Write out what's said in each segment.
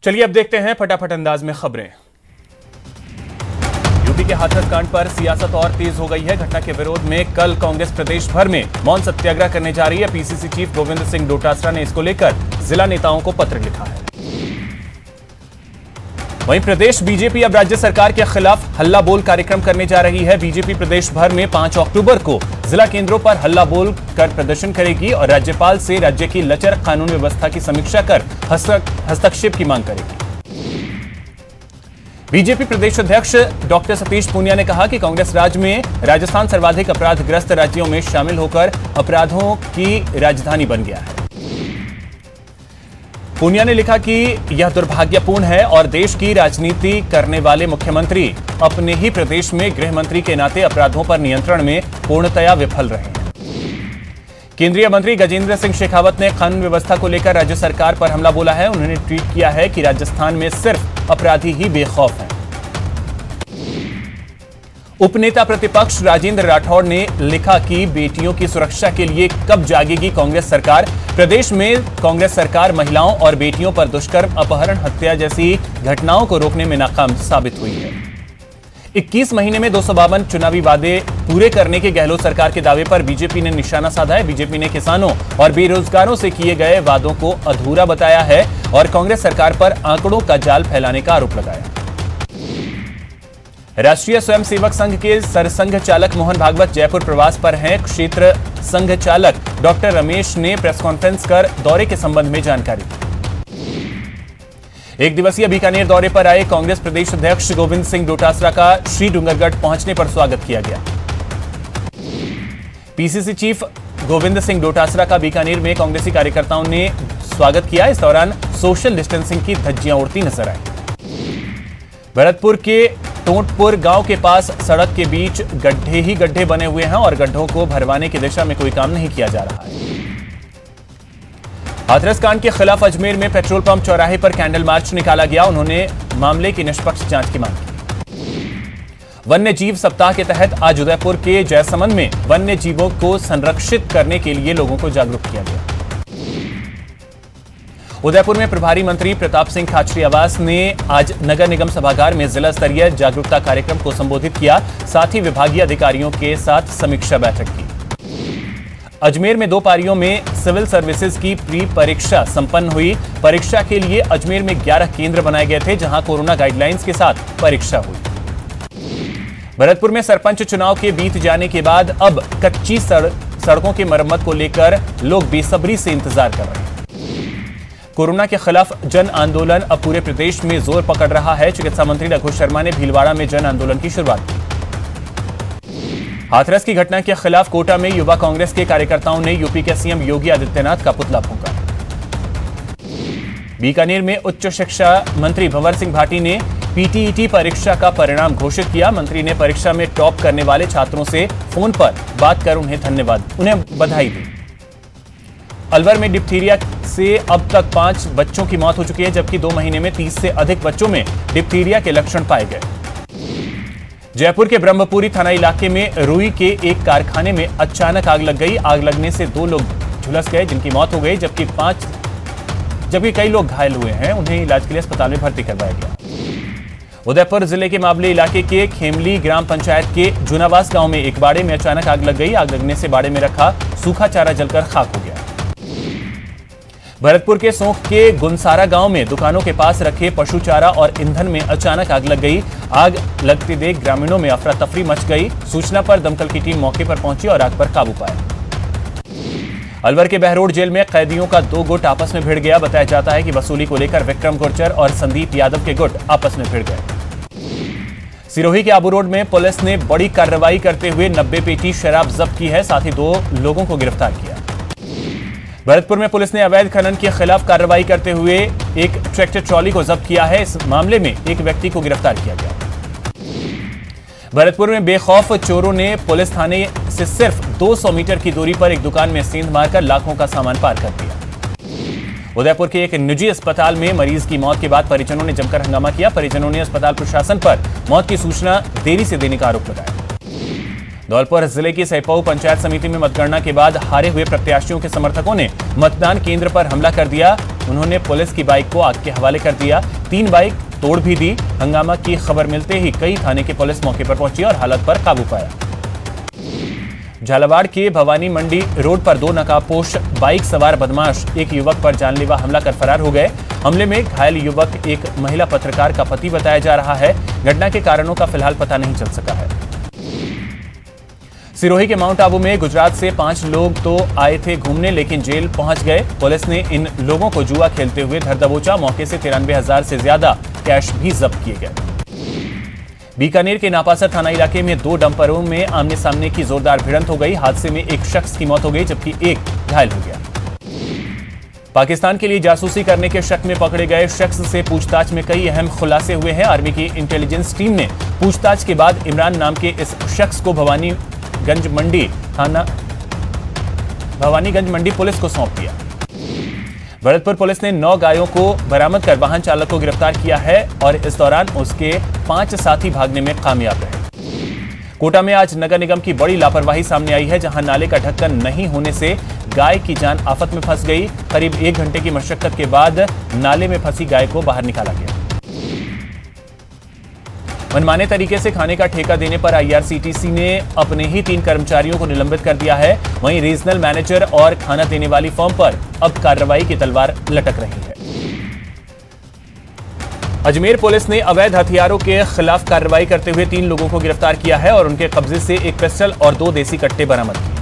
चलिए अब देखते हैं फटाफट अंदाज में खबरें। यूपी के हाथरस कांड पर सियासत और तेज हो गई है। घटना के विरोध में कल कांग्रेस प्रदेश भर में मौन सत्याग्रह करने जा रही है। पीसीसी चीफ गोविंद सिंह डोटासरा ने इसको लेकर जिला नेताओं को पत्र लिखा है। वहीं प्रदेश बीजेपी अब राज्य सरकार के खिलाफ हल्ला बोल कार्यक्रम करने जा रही है। बीजेपी प्रदेश भर में 5 अक्टूबर को जिला केंद्रों पर हल्ला बोल कर प्रदर्शन करेगी और राज्यपाल से राज्य की लचर कानून व्यवस्था की समीक्षा कर हस्तक्षेप की मांग करेगी। बीजेपी प्रदेश अध्यक्ष डॉक्टर सतीश पूनिया ने कहा कि कांग्रेस राज में राजस्थान सर्वाधिक अपराधग्रस्त राज्यों में शामिल होकर अपराधों की राजधानी बन गया है। पूनिया ने लिखा कि यह दुर्भाग्यपूर्ण है और देश की राजनीति करने वाले मुख्यमंत्री अपने ही प्रदेश में गृह मंत्री के नाते अपराधों पर नियंत्रण में पूर्णतया विफल रहे हैं। केंद्रीय मंत्री गजेंद्र सिंह शेखावत ने कानून व्यवस्था को लेकर राज्य सरकार पर हमला बोला है। उन्होंने ट्वीट किया है कि राजस्थान में सिर्फ अपराधी ही बेखौफ हैं। उपनेता प्रतिपक्ष राजेंद्र राठौड़ ने लिखा कि बेटियों की सुरक्षा के लिए कब जागेगी कांग्रेस सरकार। प्रदेश में कांग्रेस सरकार महिलाओं और बेटियों पर दुष्कर्म, अपहरण, हत्या जैसी घटनाओं को रोकने में नाकाम साबित हुई है। 21 महीने में 252 चुनावी वादे पूरे करने के गहलोत सरकार के दावे पर बीजेपी ने निशाना साधा है। बीजेपी ने किसानों और बेरोजगारों से किए गए वादों को अधूरा बताया है और कांग्रेस सरकार पर आंकड़ों का जाल फैलाने का आरोप लगाया। राष्ट्रीय स्वयंसेवक संघ के सरसंघ चालक मोहन भागवत जयपुर प्रवास पर हैं। क्षेत्र संघ चालक डॉक्टर रमेश ने प्रेस कॉन्फ्रेंस कर दौरे के संबंध में जानकारी दी। एक दिवसीय बीकानेर दौरे पर आए कांग्रेस प्रदेश अध्यक्ष गोविंद सिंह डोटासरा का श्री डूंगरगढ़ पहुंचने पर स्वागत किया गया। पीसीसी चीफ गोविंद सिंह डोटासरा का बीकानेर में कांग्रेसी कार्यकर्ताओं ने स्वागत किया। इस दौरान सोशल डिस्टेंसिंग की धज्जियां उड़ती नजर आई। भरतपुर के टोंटपुर गांव के पास सड़क के बीच गड्ढे ही गड्ढे बने हुए हैं और गड्ढों को भरवाने की दिशा में कोई काम नहीं किया जा रहा है। हाथरस कांड के खिलाफ अजमेर में पेट्रोल पंप चौराहे पर कैंडल मार्च निकाला गया। उन्होंने मामले की निष्पक्ष जांच की मांग की। वन्य जीव सप्ताह के तहत आज उदयपुर के जयसमंद में वन्य जीवों को संरक्षित करने के लिए लोगों को जागरूक किया गया। उदयपुर में प्रभारी मंत्री प्रताप सिंह खाचरियावास ने आज नगर निगम सभागार में जिला स्तरीय जागरूकता कार्यक्रम को संबोधित किया। साथ ही विभागीय अधिकारियों के साथ समीक्षा बैठक की। अजमेर में 2 पारियों में सिविल सर्विसेज की प्री परीक्षा संपन्न हुई। परीक्षा के लिए अजमेर में 11 केंद्र बनाए गए थे, जहां कोरोना गाइडलाइंस के साथ परीक्षा हुई। भरतपुर में सरपंच चुनाव के बीत जाने के बाद अब कच्ची सड़कों की मरम्मत को लेकर लोग बेसब्री से इंतजार कर रहे हैं। कोरोना के खिलाफ जन आंदोलन अब पूरे प्रदेश में जोर पकड़ रहा है। चिकित्सा मंत्री रघु शर्मा ने भीलवाड़ा में जन आंदोलन की शुरुआत की। हाथरस की घटना के खिलाफ कोटा में युवा कांग्रेस के कार्यकर्ताओं ने यूपी के सीएम योगी आदित्यनाथ का पुतला फूंका। बीकानेर में उच्च शिक्षा मंत्री भंवर सिंह भाटी ने पीटीईटी परीक्षा का परिणाम घोषित किया। मंत्री ने परीक्षा में टॉप करने वाले छात्रों से फोन पर बात कर उन्हें बधाई दी। अलवर में डिप्थीरिया से अब तक 5 बच्चों की मौत हो चुकी है, जबकि 2 महीने में 30 से अधिक बच्चों में डिप्थीरिया के लक्षण पाए गए। जयपुर के ब्रह्मपुरी थाना इलाके में रुई के एक कारखाने में अचानक आग लग गई। आग लगने से 2 लोग झुलस गए, जिनकी मौत हो गई, जबकि कई लोग घायल हुए हैं। उन्हें इलाज के लिए अस्पताल में भर्ती करवाया गया। उदयपुर जिले के मावली इलाके के खेमली ग्राम पंचायत के जूनावास गांव में एक बाड़े में अचानक आग लग गई। आग लगने से बाड़े में रखा सूखा चारा जलकर खाक हो गया। भरतपुर के सोंख के गुनसारा गांव में दुकानों के पास रखे पशु चारा और ईंधन में अचानक आग लग गई। आग लगते देख ग्रामीणों में अफरा तफरी मच गई। सूचना पर दमकल की टीम मौके पर पहुंची और आग पर काबू पाया। अलवर के बहरोड जेल में कैदियों का 2 गुट आपस में भिड़ गया। बताया जाता है कि वसूली को लेकर विक्रम गुर्जर और संदीप यादव के गुट आपस में भिड़ गए। सिरोही के आबू रोड में पुलिस ने बड़ी कार्रवाई करते हुए 90 पेटी शराब जब्त की है। साथ ही 2 लोगों को गिरफ्तार किया। भरतपुर में पुलिस ने अवैध खनन के खिलाफ कार्रवाई करते हुए एक ट्रैक्टर ट्रॉली को जब्त किया है। इस मामले में एक व्यक्ति को गिरफ्तार किया गया। भरतपुर में बेखौफ चोरों ने पुलिस थाने से सिर्फ 200 मीटर की दूरी पर एक दुकान में सेंध मारकर लाखों का सामान पार कर दिया। उदयपुर के एक निजी अस्पताल में मरीज की मौत के बाद परिजनों ने जमकर हंगामा किया। परिजनों ने अस्पताल प्रशासन पर मौत की सूचना देरी से देने का आरोप लगाया। धौलपुर जिले की सैपऊ पंचायत समिति में मतगणना के बाद हारे हुए प्रत्याशियों के समर्थकों ने मतदान केंद्र पर हमला कर दिया। उन्होंने पुलिस की बाइक को आग के हवाले कर दिया। 3 बाइक तोड़ भी दी। हंगामा की खबर मिलते ही कई थाने की पुलिस मौके पर पहुंची और हालत पर काबू पाया। झालावाड़ के भवानी मंडी रोड पर 2 नकाबपोश बाइक सवार बदमाश एक युवक पर जानलेवा हमला कर फरार हो गए। हमले में घायल युवक एक महिला पत्रकार का पति बताया जा रहा है। घटना के कारणों का फिलहाल पता नहीं चल सका है। सिरोही के माउंट आबू में गुजरात से 5 लोग तो आए थे घूमने, लेकिन जेल पहुंच गए। पुलिस ने इन लोगों को जुआ खेलते हुए धर दबोचा। मौके से 93,000 से ज्यादा कैश भी जब्त किए गए। बीकानेर के नापासर थाना इलाके में 2 डंपरों में आमने सामने की जोरदार भिड़ंत हो गई। हादसे में एक शख्स की मौत हो गई जबकि एक घायल हो गया। पाकिस्तान के लिए जासूसी करने के शक में पकड़े गए शख्स से पूछताछ में कई अहम खुलासे हुए हैं। आर्मी की इंटेलिजेंस टीम ने पूछताछ के बाद इमरान नाम के इस शख्स को भवानीगंज मंडी पुलिस को सौंप दिया। भरतपुर पुलिस ने 9 गायों को बरामद कर वाहन चालक को गिरफ्तार किया है और इस दौरान उसके 5 साथी भागने में कामयाब रहे। कोटा में आज नगर निगम की बड़ी लापरवाही सामने आई है, जहां नाले का ढक्कन नहीं होने से गाय की जान आफत में फंस गई। करीब 1 घंटे की मशक्कत के बाद नाले में फंसी गाय को बाहर निकाला गया। मनमाने तरीके से खाने का ठेका देने पर आईआरसीटीसी ने अपने ही 3 कर्मचारियों को निलंबित कर दिया है। वहीं रीजनल मैनेजर और खाना देने वाली फर्म पर अब कार्रवाई की तलवार लटक रही है। अजमेर पुलिस ने अवैध हथियारों के खिलाफ कार्रवाई करते हुए 3 लोगों को गिरफ्तार किया है और उनके कब्जे से 1 पिस्टल और 2 देसी कट्टे बरामद किए।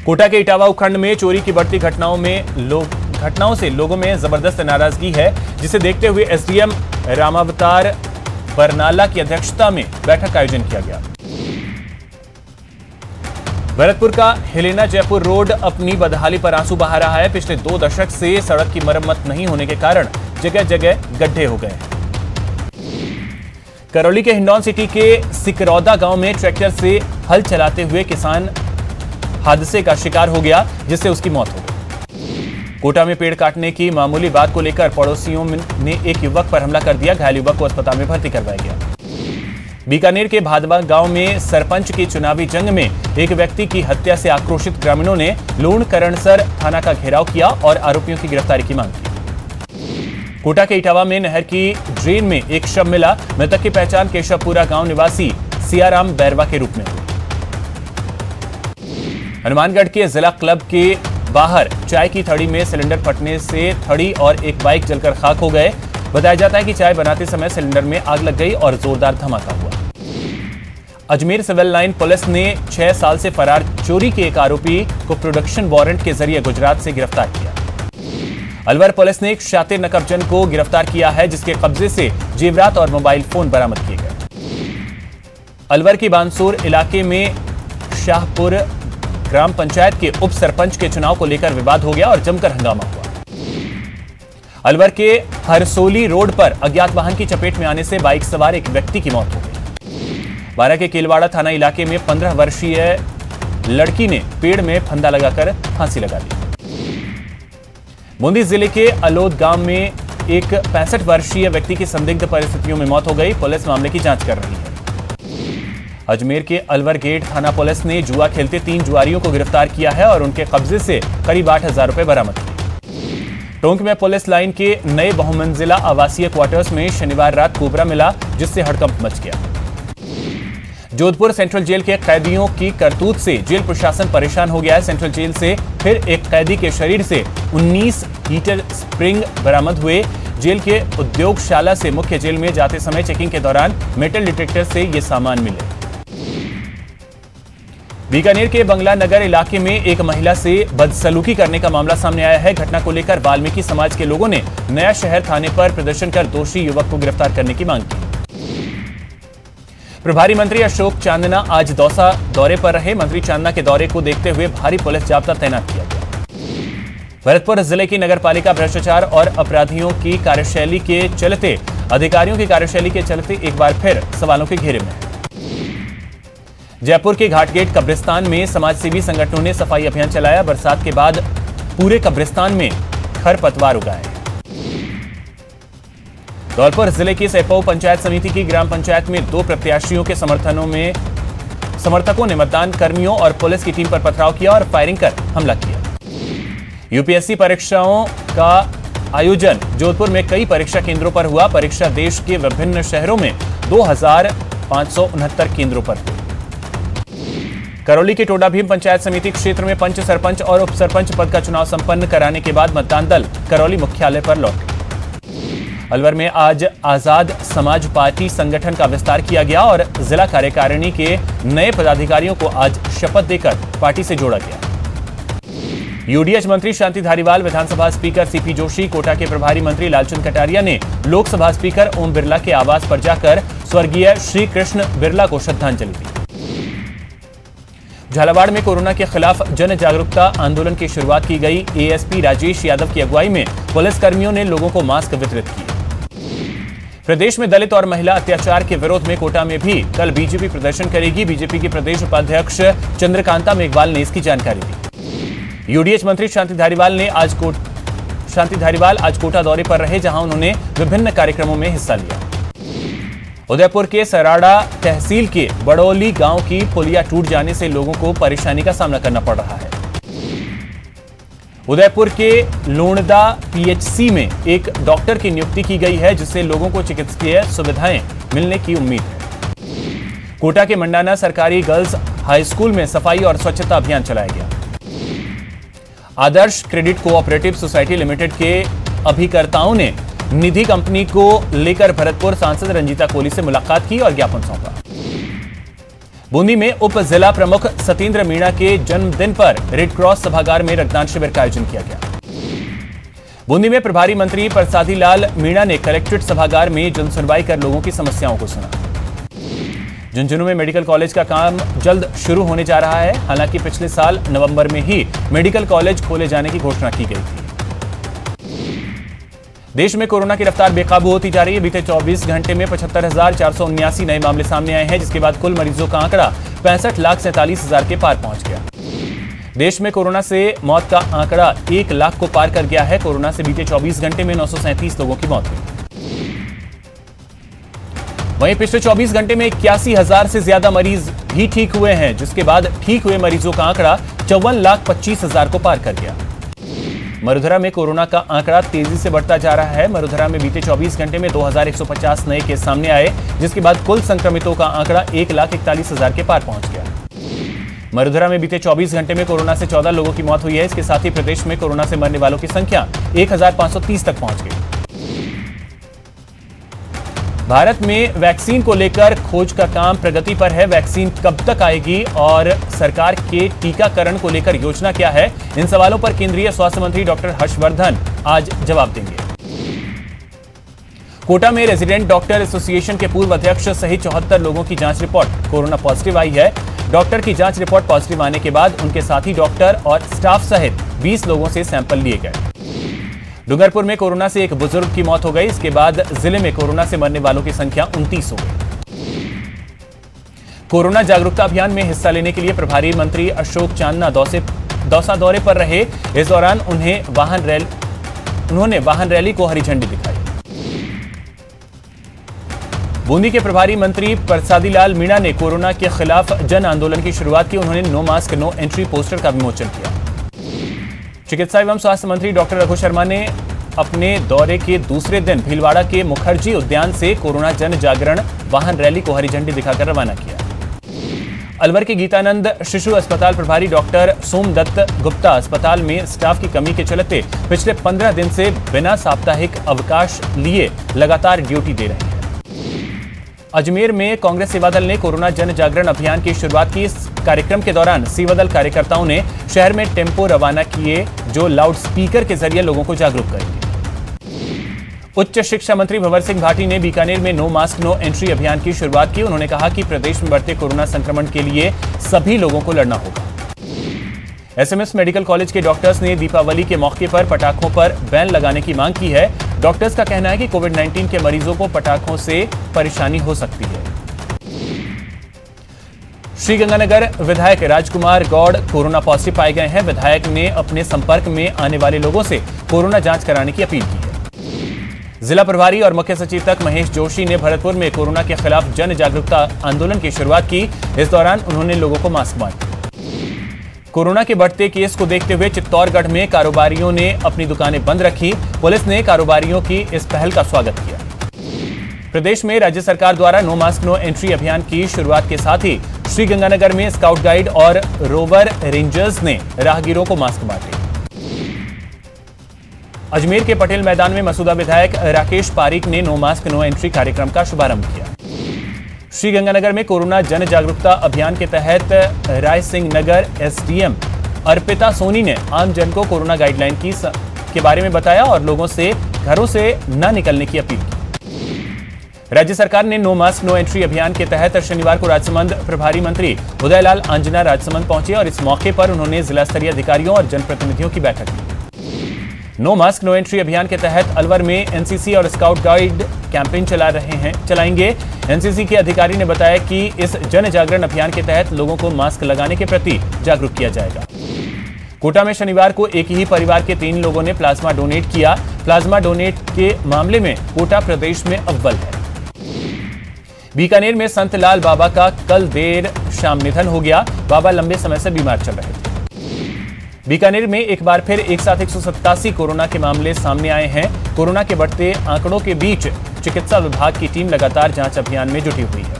कोटा के इटावा उपखंड में चोरी की बढ़ती घटनाओं से लोगों में जबरदस्त नाराजगी है, जिसे देखते हुए एसडीएम रामावतार बरनाला की अध्यक्षता में बैठक का आयोजन किया गया। भरतपुर का हेलेना जयपुर रोड अपनी बदहाली पर आंसू बहा रहा है। पिछले 2 दशक से सड़क की मरम्मत नहीं होने के कारण जगह जगह गड्ढे हो गए। करौली के हिंडौन सिटी के सिकरौदा गांव में ट्रैक्टर से हल चलाते हुए किसान हादसे का शिकार हो गया, जिससे उसकी मौत हो गई। कोटा में पेड़ काटने की मामूली बात को लेकर पड़ोसियों ने एक युवक पर हमला कर दिया। घायल युवक को अस्पताल में भर्ती करवाया गया। बीकानेर के भादवा गांव में सरपंच की चुनावी जंग में एक व्यक्ति की हत्या से आक्रोशित ग्रामीणों ने लूणकरणसर थाना का घेराव किया और आरोपियों की गिरफ्तारी की मांग की। कोटा के इटावा में नहर की ड्रेन में एक शव मिला। मृतक की पहचान केशवपुरा गांव निवासी सियाराम बैरवा के रूप में हुई। हनुमानगढ़ के जिला क्लब के बाहर चाय की थड़ी में सिलेंडर फटने से थड़ी और एक बाइक जलकर खाक हो गए। बताया जाता है कि चाय बनाते समय सिलेंडर में आग लग गई और जोरदार धमाका हुआ। अजमेर सिविल लाइन पुलिस ने 6 साल से फरार चोरी के एक आरोपी को प्रोडक्शन वारंट के जरिए गुजरात से गिरफ्तार किया। अलवर पुलिस ने एक शातिर नकबजन को गिरफ्तार किया है, जिसके कब्जे से जेवरात और मोबाइल फोन बरामद किए गए। अलवर की बानसूर इलाके में शाहपुर ग्राम पंचायत के उप सरपंच के चुनाव को लेकर विवाद हो गया और जमकर हंगामा हुआ। अलवर के हरसोली रोड पर अज्ञात वाहन की चपेट में आने से बाइक सवार एक व्यक्ति की मौत हो गई। बारा के केलवाड़ा थाना इलाके में 15 वर्षीय लड़की ने पेड़ में फंदा लगाकर फांसी लगा ली। बूंदी जिले के अलोद गांव में एक 65 वर्षीय व्यक्ति की संदिग्ध परिस्थितियों में मौत हो गई। पुलिस मामले की जांच कर रही है। अजमेर के अलवर गेट थाना पुलिस ने जुआ खेलते 3 जुआरियों को गिरफ्तार किया है और उनके कब्जे से करीब 8,000 रुपए बरामद किए। टोंक में पुलिस लाइन के नए बहुमंजिला आवासीय क्वार्टर्स में शनिवार रात कोबरा मिला, जिससे हड़कंप मच गया। जोधपुर सेंट्रल जेल के कैदियों की करतूत से जेल प्रशासन परेशान हो गया है। सेंट्रल जेल से फिर एक कैदी के शरीर से 19 हीटर स्प्रिंग बरामद हुए। जेल के उद्योगशाला से मुख्य जेल में जाते समय चेकिंग के दौरान मेटल डिटेक्टर से ये सामान मिले। बीकानेर के बंगला नगर इलाके में एक महिला से बदसलूकी करने का मामला सामने आया है। घटना को लेकर वाल्मीकि समाज के लोगों ने नया शहर थाने पर प्रदर्शन कर दोषी युवक को गिरफ्तार करने की मांग की। प्रभारी मंत्री अशोक चांदना आज दौसा दौरे पर रहे। मंत्री चांदना के दौरे को देखते हुए भारी पुलिस जाब्ता तैनात किया गया। भरतपुर जिले की नगरपालिका भ्रष्टाचार और अपराधियों की कार्यशैली के चलते अधिकारियों की कार्यशैली के चलते एक बार फिर सवालों के घेरे में है। जयपुर के घाटगेट कब्रिस्तान में समाजसेवी संगठनों ने सफाई अभियान चलाया। बरसात के बाद पूरे कब्रिस्तान में खरपतवार उगाए। धौलपुर जिले की सैपऊ पंचायत समिति की ग्राम पंचायत में 2 प्रत्याशियों के समर्थकों ने मतदान कर्मियों और पुलिस की टीम पर पथराव किया और फायरिंग कर हमला किया। यूपीएससी परीक्षाओं का आयोजन जोधपुर में कई परीक्षा केंद्रों पर हुआ। परीक्षा देश के विभिन्न शहरों में 2569 केंद्रों पर हुई। करौली के टोडा भीम पंचायत समिति क्षेत्र में पंच, सरपंच और उप सरपंच पद का चुनाव संपन्न कराने के बाद मतदान दल करौली मुख्यालय पर लौटे। अलवर में आज आजाद समाज पार्टी संगठन का विस्तार किया गया और जिला कार्यकारिणी के नए पदाधिकारियों को आज शपथ देकर पार्टी से जोड़ा गया। यूडीएच मंत्री शांति धारीवाल, विधानसभा स्पीकर सीपी जोशी, कोटा के प्रभारी मंत्री लालचंद कटारिया ने लोकसभा स्पीकर ओम बिरला के आवास पर जाकर स्वर्गीय श्री कृष्ण बिरला को श्रद्धांजलि दी। झालावाड़ में कोरोना के खिलाफ जन जागरूकता आंदोलन की शुरुआत की गई। एएसपी राजेश यादव की अगुवाई में पुलिसकर्मियों ने लोगों को मास्क वितरित किए। प्रदेश में दलित और महिला अत्याचार के विरोध में कोटा में भी कल बीजेपी प्रदर्शन करेगी। बीजेपी के प्रदेश उपाध्यक्ष चंद्रकांता मेघवाल ने इसकी जानकारी दी। यूडीएच मंत्री शांति धारीवाल आज कोटा दौरे पर रहे, जहां उन्होंने विभिन्न कार्यक्रमों में हिस्सा लिया। उदयपुर के सराड़ा तहसील के बड़ौली गांव की पुलिया टूट जाने से लोगों को परेशानी का सामना करना पड़ रहा है। उदयपुर के लोणदा पीएचसी में एक डॉक्टर की नियुक्ति की गई है, जिससे लोगों को चिकित्सकीय सुविधाएं मिलने की उम्मीद है। कोटा के मंडाना सरकारी गर्ल्स हाई स्कूल में सफाई और स्वच्छता अभियान चलाया गया। आदर्श क्रेडिट कोऑपरेटिव सोसाइटी लिमिटेड के अभिकर्ताओं ने निधि कंपनी को लेकर भरतपुर सांसद रंजीता कोली से मुलाकात की और ज्ञापन सौंपा। बूंदी में उप जिला प्रमुख सतेंद्र मीणा के जन्मदिन पर रेड क्रॉस सभागार में रक्तदान शिविर का आयोजन किया गया। बूंदी में प्रभारी मंत्री प्रसादी लाल मीणा ने कलेक्ट्रेट सभागार में जनसुनवाई कर लोगों की समस्याओं को सुना। झुंझुनू में मेडिकल कॉलेज का काम जल्द शुरू होने जा रहा है। हालांकि पिछले साल नवंबर में ही मेडिकल कॉलेज खोले जाने की घोषणा की गई थी। देश में कोरोना की रफ्तार बेकाबू होती जा रही है। बीते 24 घंटे में 75,479 नए मामले सामने आए हैं, जिसके बाद कुल मरीजों का आंकड़ा 65,47,000 के पार पहुंच गया। देश में कोरोना से मौत का आंकड़ा 1 लाख को पार कर गया है। कोरोना से बीते 24 घंटे में 937 लोगों की मौत हुई। वहीं पिछले 24 घंटे में 81,000 से ज्यादा मरीज भी ठीक हुए हैं, जिसके बाद ठीक हुए मरीजों का आंकड़ा 54,25,000 को पार कर गया। मरुधरा में कोरोना का आंकड़ा तेजी से बढ़ता जा रहा है। मरुधरा में बीते 24 घंटे में 2,150 नए केस सामने आए, जिसके बाद कुल संक्रमितों का आंकड़ा 1,41,000 के पार पहुंच गया। मरुधरा में बीते 24 घंटे में कोरोना से 14 लोगों की मौत हुई है। इसके साथ ही प्रदेश में कोरोना से मरने वालों की संख्या 1,530 तक पहुंच गई। भारत में वैक्सीन को लेकर खोज का काम प्रगति पर है। वैक्सीन कब तक आएगी और सरकार के टीकाकरण को लेकर योजना क्या है, इन सवालों पर केंद्रीय स्वास्थ्य मंत्री डॉक्टर हर्षवर्धन आज जवाब देंगे। कोटा में रेजिडेंट डॉक्टर एसोसिएशन के पूर्व अध्यक्ष सहित 74 लोगों की जांच रिपोर्ट कोरोना पॉजिटिव आई है। डॉक्टर की जांच रिपोर्ट पॉजिटिव आने के बाद उनके साथी डॉक्टर और स्टाफ सहित 20 लोगों से सैंपल लिए गए। डूंगरपुर में कोरोना से एक बुजुर्ग की मौत हो गई। इसके बाद जिले में कोरोना से मरने वालों की संख्या 29 हो गई। कोरोना जागरूकता अभियान में हिस्सा लेने के लिए प्रभारी मंत्री अशोक चांदना दौसा दौरे पर रहे। इस दौरान उन्होंने वाहन रैली को हरी झंडी दिखाई। बूंदी के प्रभारी मंत्री प्रसादी लाल मीणा ने कोरोना के खिलाफ जन आंदोलन की शुरुआत की। उन्होंने no mask no entry poster का विमोचन किया। चिकित्सा एवं स्वास्थ्य मंत्री डॉक्टर रघु शर्मा ने अपने दौरे के दूसरे दिन भीलवाड़ा के मुखर्जी उद्यान से कोरोना जन जागरण वाहन रैली को हरी झंडी दिखाकर रवाना किया। अलवर के गीतानंद शिशु अस्पताल प्रभारी डॉक्टर सोमदत्त गुप्ता अस्पताल में स्टाफ की कमी के चलते पिछले 15 दिन से बिना साप्ताहिक अवकाश लिए लगातार ड्यूटी दे रहे हैं। अजमेर में कांग्रेस सेवादल ने कोरोना जन जागरण अभियान की शुरुआत की। इस कार्यक्रम के दौरान सेवादल कार्यकर्ताओं ने शहर में टेम्पो रवाना किए, जो लाउड स्पीकर के जरिए लोगों को जागरूक करेंगे। उच्च शिक्षा मंत्री भंवर सिंह भाटी ने बीकानेर में नो मास्क नो एंट्री अभियान की शुरुआत की। उन्होंने कहा कि प्रदेश में बढ़ते कोरोना संक्रमण के लिए सभी लोगों को लड़ना होगा। एसएमएस मेडिकल कॉलेज के डॉक्टर्स ने दीपावली के मौके पर पटाखों पर बैन लगाने की मांग की है। डॉक्टर्स का कहना है कि कोविड-19 के मरीजों को पटाखों से परेशानी हो सकती है। श्रीगंगानगर विधायक राजकुमार गौड़ कोरोना पॉजिटिव पाए गए हैं। विधायक ने अपने संपर्क में आने वाले लोगों से कोरोना जांच कराने की अपील की है। जिला प्रभारी और मुख्य सचेतक महेश जोशी ने भरतपुर में कोरोना के खिलाफ जन जागरूकता आंदोलन की शुरुआत की। इस दौरान उन्होंने लोगों को मास्क बांटे। कोरोना के बढ़ते केस को देखते हुए चित्तौड़गढ़ में कारोबारियों ने अपनी दुकानें बंद रखी। पुलिस ने कारोबारियों की इस पहल का स्वागत किया। प्रदेश में राज्य सरकार द्वारा नो मास्क नो एंट्री अभियान की शुरुआत के साथ ही श्रीगंगानगर में स्काउट गाइड और रोवर रेंजर्स ने राहगीरों को मास्क बांटे। अजमेर के पटेल मैदान में मसूदा विधायक राकेश पारीक ने नो मास्क नो एंट्री कार्यक्रम का शुभारंभ किया। श्रीगंगानगर में कोरोना जन जागरूकता अभियान के तहत राय सिंह नगर एसडीएम अर्पिता सोनी ने आम जन को कोरोना गाइडलाइन के बारे में बताया और लोगों से घरों से न निकलने की अपील की। राज्य सरकार ने नो मास्क नो एंट्री अभियान के तहत शनिवार को राजसमंद प्रभारी मंत्री उदयलाल आंजना राजसमंद पहुंचे और इस मौके पर उन्होंने जिला स्तरीय अधिकारियों और जनप्रतिनिधियों की बैठक की। नो मास्क नो एंट्री अभियान के तहत अलवर में एनसीसी और स्काउट गाइड कैंपेन चलाएंगे। एनसीसी के अधिकारी ने बताया कि इस जन जागरण अभियान के तहत लोगों को मास्क लगाने के प्रति जागरूक किया जाएगा। कोटा में शनिवार को एक ही परिवार के 3 लोगों ने प्लाज्मा डोनेट किया। प्लाज्मा डोनेट के मामले में कोटा प्रदेश में अव्वल है। बीकानेर में संत लाल बाबा का कल देर शाम निधन हो गया। बाबा लंबे समय से बीमार चल रहे थे। बीकानेर में एक बार फिर एक साथ 187 कोरोना के मामले सामने आए हैं। कोरोना के बढ़ते आंकड़ों के बीच चिकित्सा विभाग की टीम लगातार जांच अभियान में जुटी हुई है।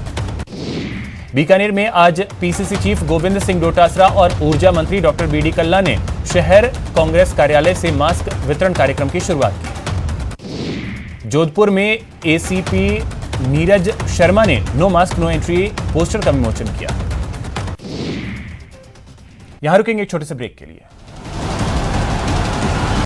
बीकानेर में आज पीसीसी चीफ गोविंद सिंह डोटासरा और ऊर्जा मंत्री डॉक्टर बीडी कल्ला ने शहर कांग्रेस कार्यालय से मास्क वितरण कार्यक्रम की शुरुआत की। जोधपुर में एसीपी नीरज शर्मा ने no mask no entry poster का विमोचन किया। यहां रुकेंगे एक छोटे से ब्रेक के लिए।